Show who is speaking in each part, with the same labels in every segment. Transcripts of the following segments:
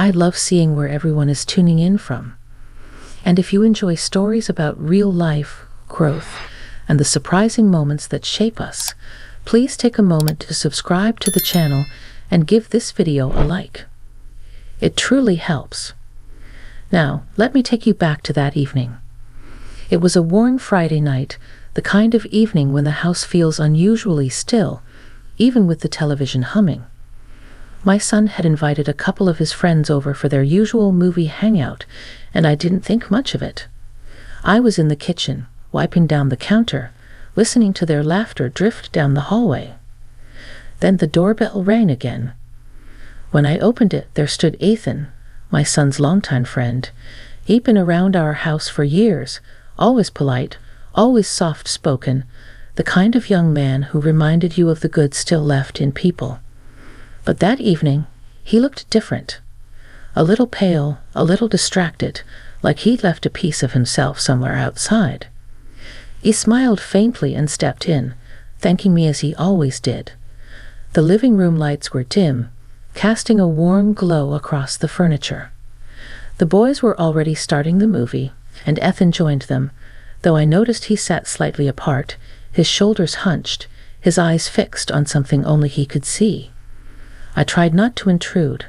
Speaker 1: I love seeing where everyone is tuning in from. And if you enjoy stories about real life, growth, and the surprising moments that shape us, please take a moment to subscribe to the channel and give this video a like. It truly helps. Now, let me take you back to that evening. It was a warm Friday night, the kind of evening when the house feels unusually still, even with the television humming. My son had invited a couple of his friends over for their usual movie hangout, and I didn't think much of it. I was in the kitchen, wiping down the counter, listening to their laughter drift down the hallway. Then the doorbell rang again. When I opened it, there stood Ethan, my son's longtime friend. He'd been around our house for years, always polite, always soft-spoken, the kind of young man who reminded you of the good still left in people. But that evening, he looked different. A little pale, a little distracted, like he'd left a piece of himself somewhere outside. He smiled faintly and stepped in, thanking me as he always did. The living room lights were dim, casting a warm glow across the furniture. The boys were already starting the movie, and Ethan joined them, though I noticed he sat slightly apart, his shoulders hunched, his eyes fixed on something only he could see. I tried not to intrude.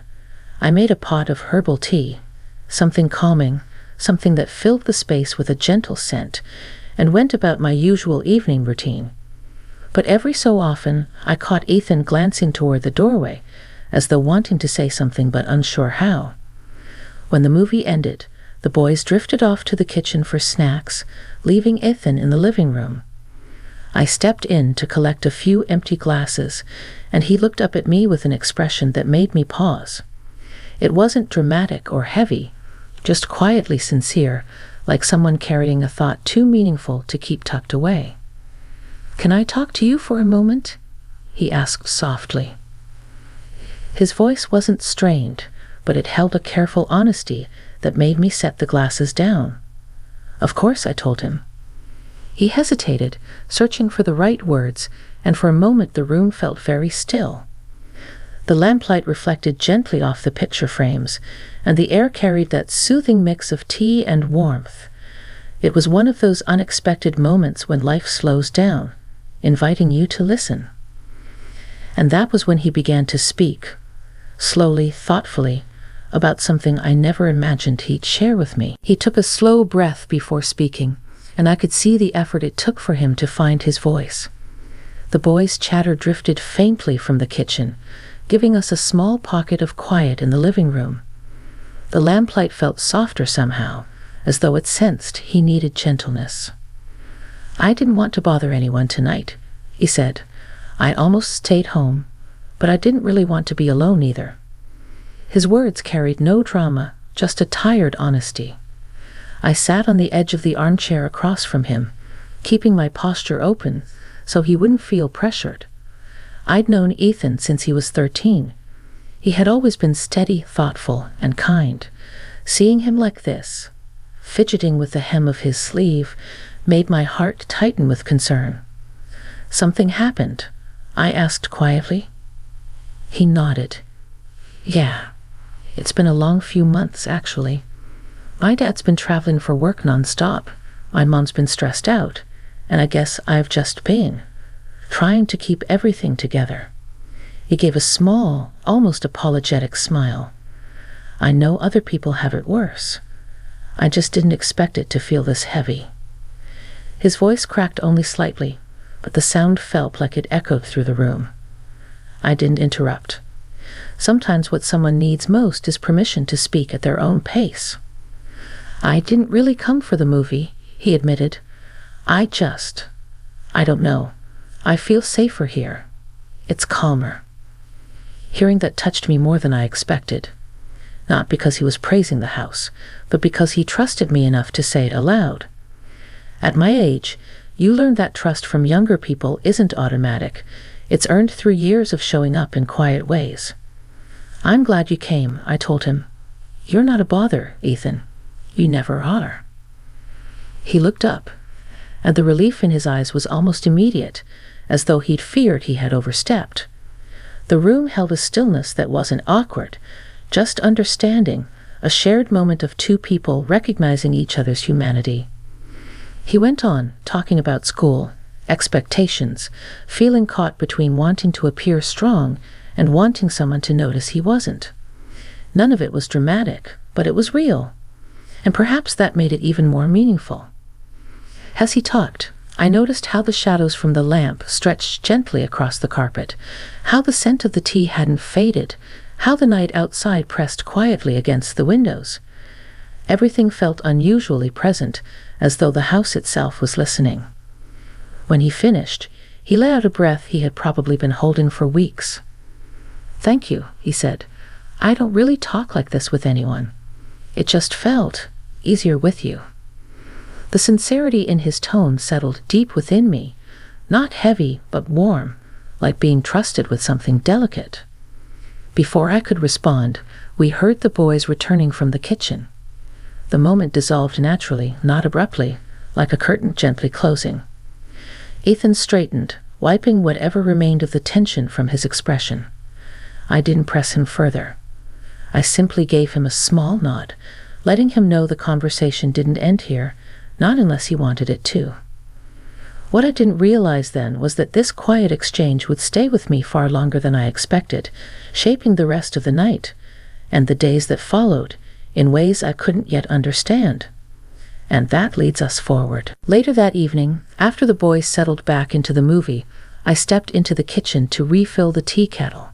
Speaker 1: I made a pot of herbal tea, something calming, something that filled the space with a gentle scent, and went about my usual evening routine. But every so often, I caught Ethan glancing toward the doorway, as though wanting to say something but unsure how. When the movie ended, the boys drifted off to the kitchen for snacks, leaving Ethan in the living room. I stepped in to collect a few empty glasses, and he looked up at me with an expression that made me pause. It wasn't dramatic or heavy, just quietly sincere, like someone carrying a thought too meaningful to keep tucked away. "Can I talk to you for a moment?" he asked softly. His voice wasn't strained, but it held a careful honesty that made me set the glasses down. "Of course," I told him. He hesitated, searching for the right words, and for a moment the room felt very still. The lamplight reflected gently off the picture frames, and the air carried that soothing mix of tea and warmth. It was one of those unexpected moments when life slows down, inviting you to listen. And that was when he began to speak, slowly, thoughtfully, about something I never imagined he'd share with me. He took a slow breath before speaking, and I could see the effort it took for him to find his voice. The boys' chatter drifted faintly from the kitchen, giving us a small pocket of quiet in the living room. The lamplight felt softer somehow, as though it sensed he needed gentleness. "I didn't want to bother anyone tonight," he said. "I almost stayed home, but I didn't really want to be alone either." His words carried no drama, just a tired honesty. I sat on the edge of the armchair across from him, keeping my posture open so he wouldn't feel pressured. I'd known Ethan since he was 13. He had always been steady, thoughtful, and kind. Seeing him like this, fidgeting with the hem of his sleeve, made my heart tighten with concern. "Something happened?" I asked quietly. He nodded. "Yeah, it's been a long few months, actually. My dad's been traveling for work nonstop. My mom's been stressed out, and I guess I've just been trying to keep everything together." He gave a small, almost apologetic smile. "I know other people have it worse. I just didn't expect it to feel this heavy." His voice cracked only slightly, but the sound felt like it echoed through the room. I didn't interrupt. Sometimes what someone needs most is permission to speak at their own pace. "I didn't really come for the movie," he admitted. I don't know. I feel safer here. It's calmer." Hearing that touched me more than I expected. Not because he was praising the house, but because he trusted me enough to say it aloud. At my age, you learn that trust from younger people isn't automatic. It's earned through years of showing up in quiet ways. "I'm glad you came," I told him. "You're not a bother, Ethan. You never are." He looked up, and the relief in his eyes was almost immediate, as though he'd feared he had overstepped. The room held a stillness that wasn't awkward, just understanding, a shared moment of two people recognizing each other's humanity. He went on, talking about school, expectations, feeling caught between wanting to appear strong and wanting someone to notice he wasn't. None of it was dramatic, but it was real, and perhaps that made it even more meaningful. As he talked, I noticed how the shadows from the lamp stretched gently across the carpet, how the scent of the tea hadn't faded, how the night outside pressed quietly against the windows. Everything felt unusually present, as though the house itself was listening. When he finished, he let out a breath he had probably been holding for weeks. "Thank you," he said. "I don't really talk like this with anyone. It just felt easier with you." The sincerity in his tone settled deep within me, not heavy but warm, like being trusted with something delicate. Before I could respond, we heard the boys returning from the kitchen. The moment dissolved naturally, not abruptly, like a curtain gently closing. Ethan straightened, wiping whatever remained of the tension from his expression. I didn't press him further. I simply gave him a small nod, letting him know the conversation didn't end here, not unless he wanted it to. What I didn't realize then was that this quiet exchange would stay with me far longer than I expected, shaping the rest of the night, and the days that followed, in ways I couldn't yet understand. And that leads us forward. Later that evening, after the boys settled back into the movie, I stepped into the kitchen to refill the tea kettle.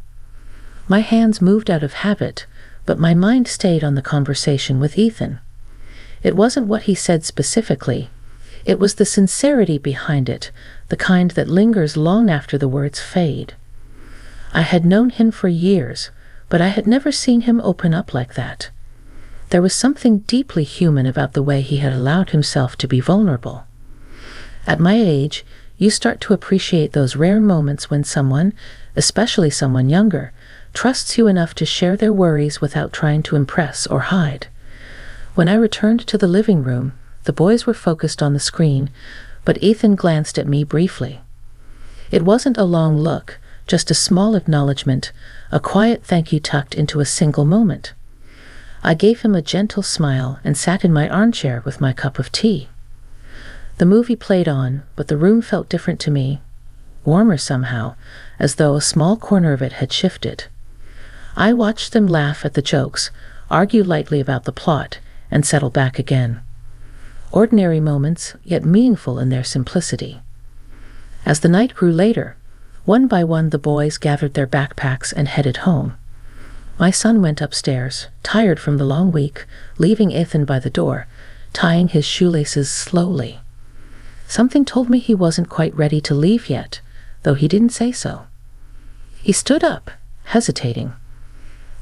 Speaker 1: My hands moved out of habit, but my mind stayed on the conversation with Ethan. It wasn't what he said specifically. It was the sincerity behind it, the kind that lingers long after the words fade. I had known him for years, but I had never seen him open up like that. There was something deeply human about the way he had allowed himself to be vulnerable. At my age, you start to appreciate those rare moments when someone, especially someone younger, trusts you enough to share their worries without trying to impress or hide. When I returned to the living room, the boys were focused on the screen, but Ethan glanced at me briefly. It wasn't a long look, just a small acknowledgement, a quiet thank you tucked into a single moment. I gave him a gentle smile and sat in my armchair with my cup of tea. The movie played on, but the room felt different to me, warmer somehow, as though a small corner of it had shifted. I watched them laugh at the jokes, argue lightly about the plot, and settle back again. Ordinary moments, yet meaningful in their simplicity. As the night grew later, one by one the boys gathered their backpacks and headed home. My son went upstairs, tired from the long week, leaving Ethan by the door, tying his shoelaces slowly. Something told me he wasn't quite ready to leave yet, though he didn't say so. He stood up, hesitating.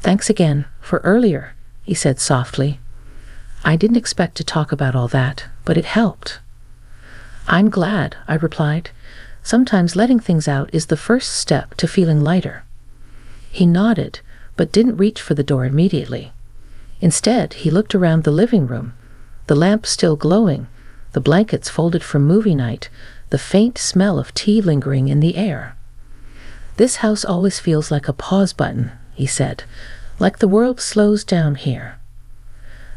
Speaker 1: "Thanks again for earlier," he said softly. I didn't expect to talk about all that, but it helped. "I'm glad," I replied. "Sometimes letting things out is the first step to feeling lighter." He nodded, but didn't reach for the door immediately. Instead, he looked around the living room, the lamp still glowing, the blankets folded from movie night, the faint smell of tea lingering in the air. "This house always feels like a pause button," he said, "like the world slows down here."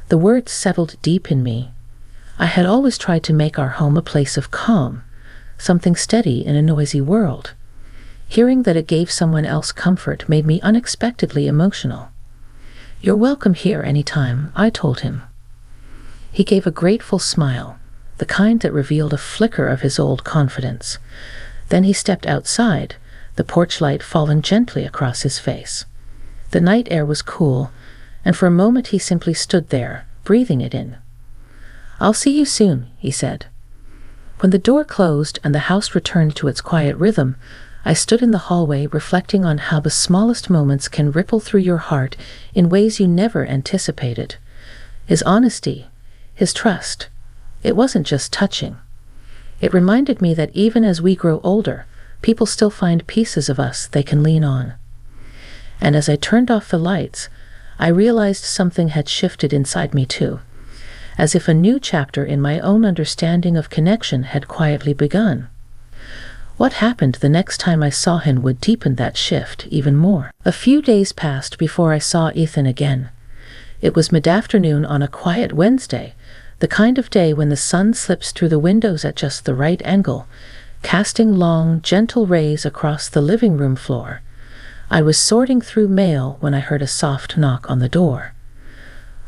Speaker 1: The words settled deep in me. I had always tried to make our home a place of calm, something steady in a noisy world. Hearing that it gave someone else comfort made me unexpectedly emotional. "You're welcome here anytime," I told him. He gave a grateful smile, the kind that revealed a flicker of his old confidence. Then he stepped outside, the porch light falling gently across his face. The night air was cool, and for a moment he simply stood there, breathing it in. "I'll see you soon," he said. When the door closed and the house returned to its quiet rhythm, I stood in the hallway reflecting on how the smallest moments can ripple through your heart in ways you never anticipated. His honesty, his trust, it wasn't just touching. It reminded me that even as we grow older, people still find pieces of us they can lean on. And as I turned off the lights, I realized something had shifted inside me too, as if a new chapter in my own understanding of connection had quietly begun. What happened the next time I saw him would deepen that shift even more. A few days passed before I saw Ethan again. It was mid-afternoon on a quiet Wednesday, the kind of day when the sun slips through the windows at just the right angle, casting long, gentle rays across the living room floor. I was sorting through mail when I heard a soft knock on the door.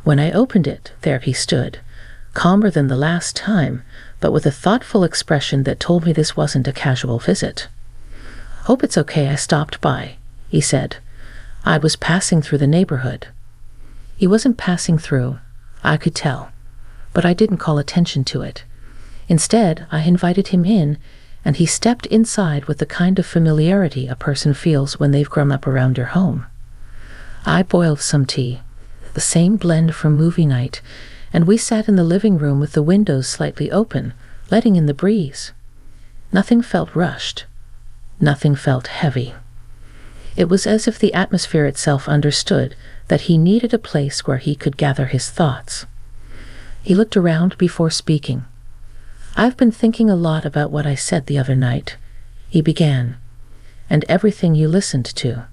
Speaker 1: When I opened it, there he stood, calmer than the last time, but with a thoughtful expression that told me this wasn't a casual visit. "Hope it's okay I stopped by," he said. "I was passing through the neighborhood." He wasn't passing through, I could tell, but I didn't call attention to it. Instead, I invited him in, and he stepped inside with the kind of familiarity a person feels when they've grown up around your home. I boiled some tea, the same blend from movie night, and we sat in the living room with the windows slightly open, letting in the breeze. Nothing felt rushed. Nothing felt heavy. It was as if the atmosphere itself understood that he needed a place where he could gather his thoughts. He looked around before speaking. "I've been thinking a lot about what I said the other night," he began, "and everything you listened to.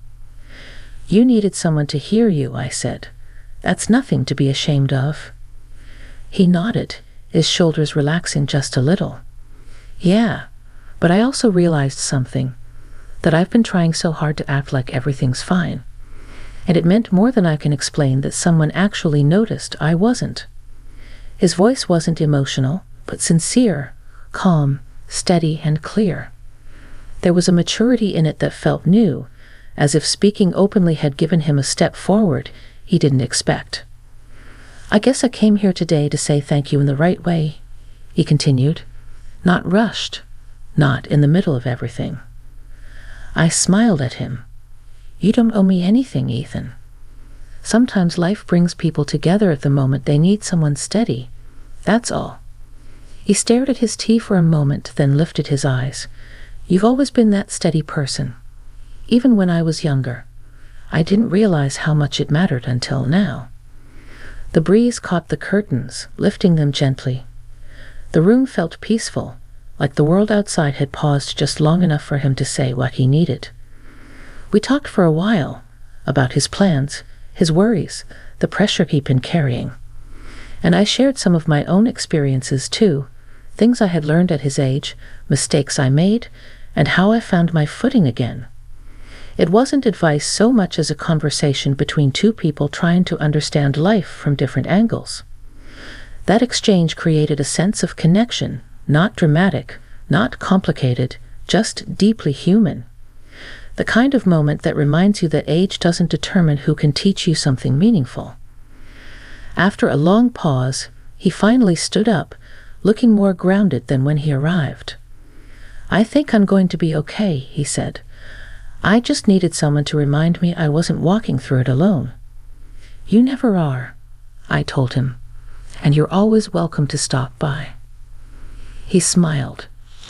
Speaker 1: You needed someone to hear you," I said. "That's nothing to be ashamed of." He nodded, his shoulders relaxing just a little. "Yeah, but I also realized something, that I've been trying so hard to act like everything's fine. And it meant more than I can explain that someone actually noticed I wasn't." His voice wasn't emotional, but sincere, calm, steady, and clear. There was a maturity in it that felt new, as if speaking openly had given him a step forward he didn't expect. "I guess I came here today to say thank you in the right way," he continued. "Not rushed, not in the middle of everything." I smiled at him. "You don't owe me anything, Ethan. Sometimes life brings people together at the moment they need someone steady. That's all." He stared at his tea for a moment, then lifted his eyes. "You've always been that steady person. Even when I was younger. I didn't realize how much it mattered until now." The breeze caught the curtains, lifting them gently. The room felt peaceful, like the world outside had paused just long enough for him to say what he needed. We talked for a while, about his plans, his worries, the pressure he'd been carrying. And I shared some of my own experiences too, things I had learned at his age, mistakes I made, and how I found my footing again. It wasn't advice so much as a conversation between two people trying to understand life from different angles. That exchange created a sense of connection, not dramatic, not complicated, just deeply human. The kind of moment that reminds you that age doesn't determine who can teach you something meaningful. After a long pause, he finally stood up, looking more grounded than when he arrived. "I think I'm going to be okay," he said. "I just needed someone to remind me I wasn't walking through it alone." "You never are," I told him, "and you're always welcome to stop by." He smiled,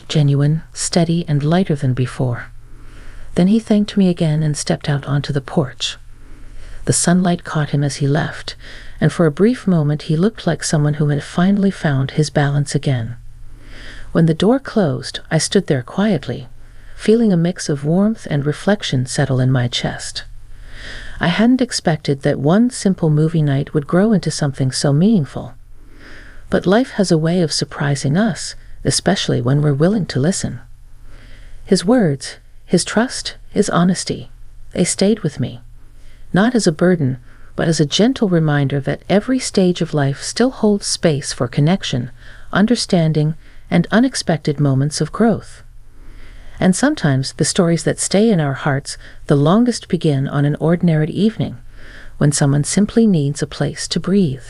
Speaker 1: genuine, steady, and lighter than before. Then he thanked me again and stepped out onto the porch. The sunlight caught him as he left, and for a brief moment he looked like someone who had finally found his balance again. When the door closed, I stood there quietly, feeling a mix of warmth and reflection settle in my chest. I hadn't expected that one simple movie night would grow into something so meaningful. But life has a way of surprising us, especially when we're willing to listen. His words, his trust, his honesty, they stayed with me, not as a burden, but as a gentle reminder that every stage of life still holds space for connection, understanding, and unexpected moments of growth. And sometimes the stories that stay in our hearts the longest begin on an ordinary evening, when someone simply needs a place to breathe.